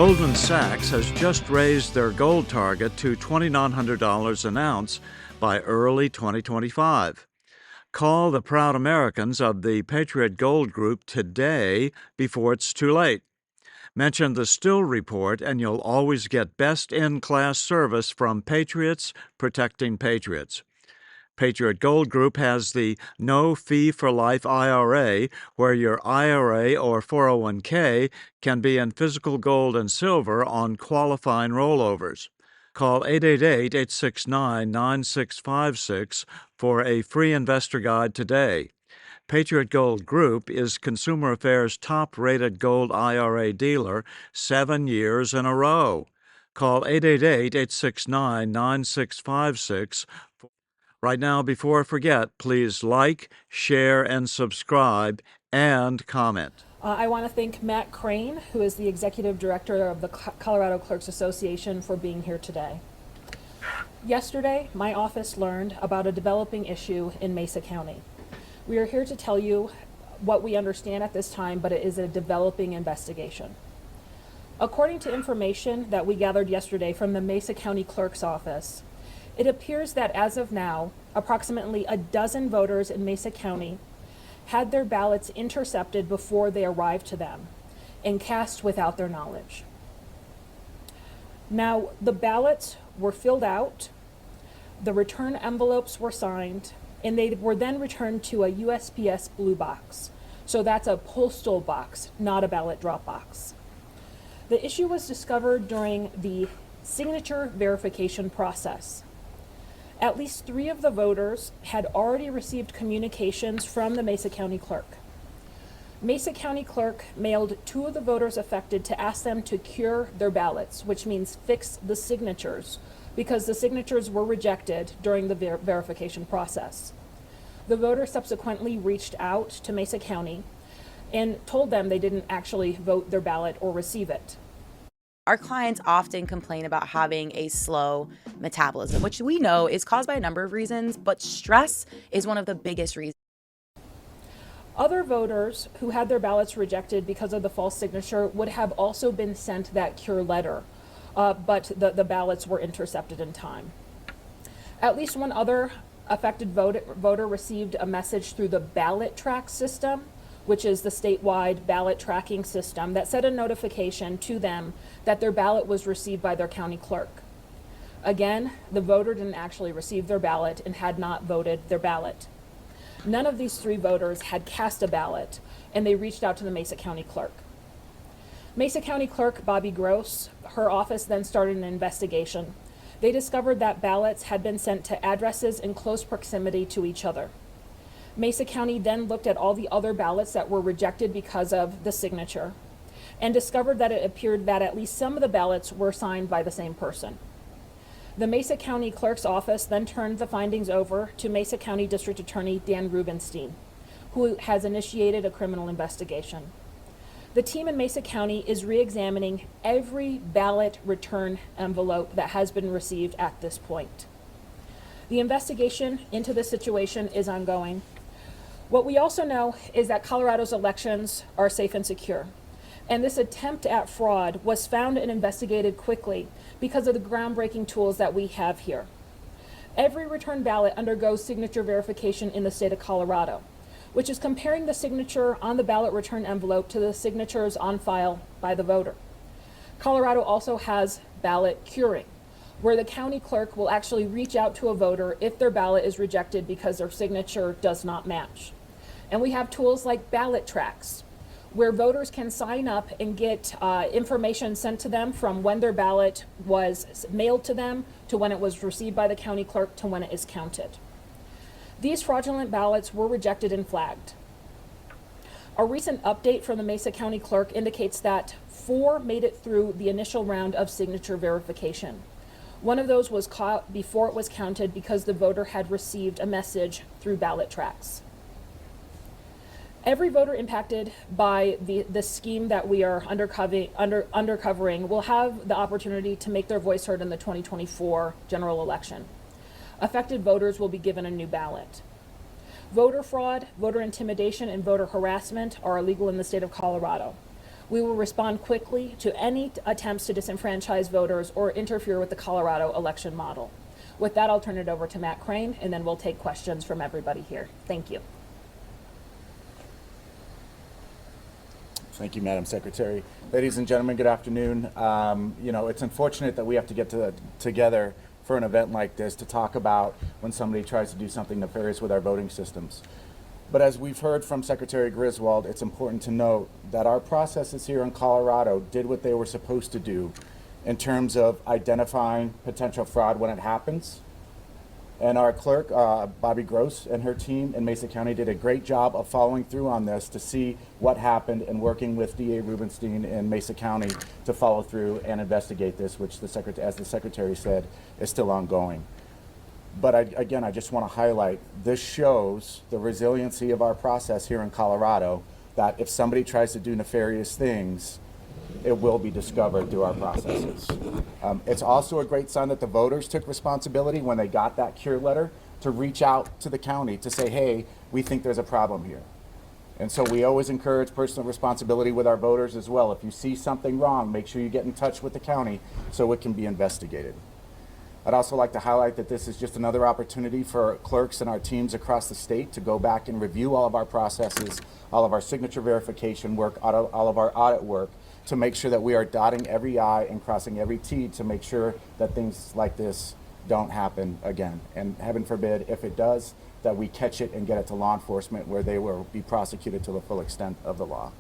Goldman Sachs has just raised their gold target to $2,900 an ounce by early 2025. Call the proud Americans of the Patriot Gold Group today before it's too late. Mention the Still Report and you'll always get best-in-class service from Patriots protecting Patriots. Patriot Gold Group has the No Fee for Life IRA, where your IRA or 401k can be in physical gold and silver on qualifying rollovers. Call 888-869-9656 for a free investor guide today. Patriot Gold Group is Consumer Affairs' top-rated gold IRA dealer 7 years in a row. Call 888-869-9656. Right now, before I forget, please like, share, and subscribe, and comment. I want to thank Matt Crane, who is the Executive Director of the Colorado Clerks Association, for being here today. Yesterday, my office learned about a developing issue in Mesa County. We are here to tell you what we understand at this time, but it is a developing investigation. According to information that we gathered yesterday from the Mesa County Clerk's Office, it appears that as of now, approximately a dozen voters in Mesa County had their ballots intercepted before they arrived to them and cast without their knowledge. Now, the ballots were filled out, the return envelopes were signed, and they were then returned to a USPS blue box. So that's a postal box, not a ballot drop box. The issue was discovered during the signature verification process. At least 3 of the voters had already received communications from the Mesa County Clerk. Mesa County Clerk mailed 2 of the voters affected to ask them to cure their ballots, which means fix the signatures, because the signatures were rejected during the verification process. The voter subsequently reached out to Mesa County and told them they didn't actually vote their ballot or receive it. Our clients often complain about having a slow metabolism, which we know is caused by a number of reasons, but stress is one of the biggest reasons. Other voters who had their ballots rejected because of the false signature would have also been sent that cure letter, but the ballots were intercepted in time. At least one other affected voter received a message through the ballot track system, which is the statewide ballot tracking system that sent a notification to them that their ballot was received by their county clerk. Again, the voter didn't actually receive their ballot and had not voted their ballot. None of these 3 voters had cast a ballot, and they reached out to the Mesa County Clerk. Mesa County Clerk Bobby Gross, her office then started an investigation. They discovered that ballots had been sent to addresses in close proximity to each other. Mesa County then looked at all the other ballots that were rejected because of the signature and discovered that it appeared that at least some of the ballots were signed by the same person. The Mesa County Clerk's Office then turned the findings over to Mesa County District Attorney Dan Rubenstein, who has initiated a criminal investigation. The team in Mesa County is re-examining every ballot return envelope that has been received at this point. The investigation into this situation is ongoing. What we also know is that Colorado's elections are safe and secure. And this attempt at fraud was found and investigated quickly because of the groundbreaking tools that we have here. Every return ballot undergoes signature verification in the state of Colorado, which is comparing the signature on the ballot return envelope to the signatures on file by the voter. Colorado also has ballot curing, where the county clerk will actually reach out to a voter if their ballot is rejected because their signature does not match. And we have tools like ballot tracks, where voters can sign up and get information sent to them from when their ballot was mailed to them to when it was received by the county clerk to when it is counted. These fraudulent ballots were rejected and flagged. A recent update from the Mesa County Clerk indicates that 4 made it through the initial round of signature verification. One of those was caught before it was counted because the voter had received a message through ballot tracks. Every voter impacted by the scheme that we are undercovering will have the opportunity to make their voice heard in the 2024 general election. Affected voters will be given a new ballot. Voter fraud, voter intimidation, and voter harassment are illegal in the state of Colorado. We will respond quickly to any attempts to disenfranchise voters or interfere with the Colorado election model. With that, I'll turn it over to Matt Crane, and then we'll take questions from everybody here. Thank you. Thank you, Madam Secretary. Ladies and gentlemen, good afternoon. It's unfortunate that we have to get together for an event like this to talk about when somebody tries to do something nefarious with our voting systems. But as we've heard from Secretary Griswold, it's important to note that our processes here in Colorado did what they were supposed to do in terms of identifying potential fraud when it happens. And our clerk, Bobby Gross, and her team in Mesa County did a great job of following through on this to see what happened and working with DA Rubenstein in Mesa County to follow through and investigate this, which as the Secretary said, is still ongoing. But I just want to highlight, this shows the resiliency of our process here in Colorado, that if somebody tries to do nefarious things, it will be discovered through our processes. It's also a great sign that the voters took responsibility when they got that cure letter to reach out to the county to say, hey, we think there's a problem here. And so we always encourage personal responsibility with our voters as well. If you see something wrong, make sure you get in touch with the county so it can be investigated. I'd also like to highlight that this is just another opportunity for clerks and our teams across the state to go back and review all of our processes, all of our signature verification work, all of our audit work, to make sure that we are dotting every I and crossing every T to make sure that things like this don't happen again. And heaven forbid, if it does, that we catch it and get it to law enforcement where they will be prosecuted to the full extent of the law.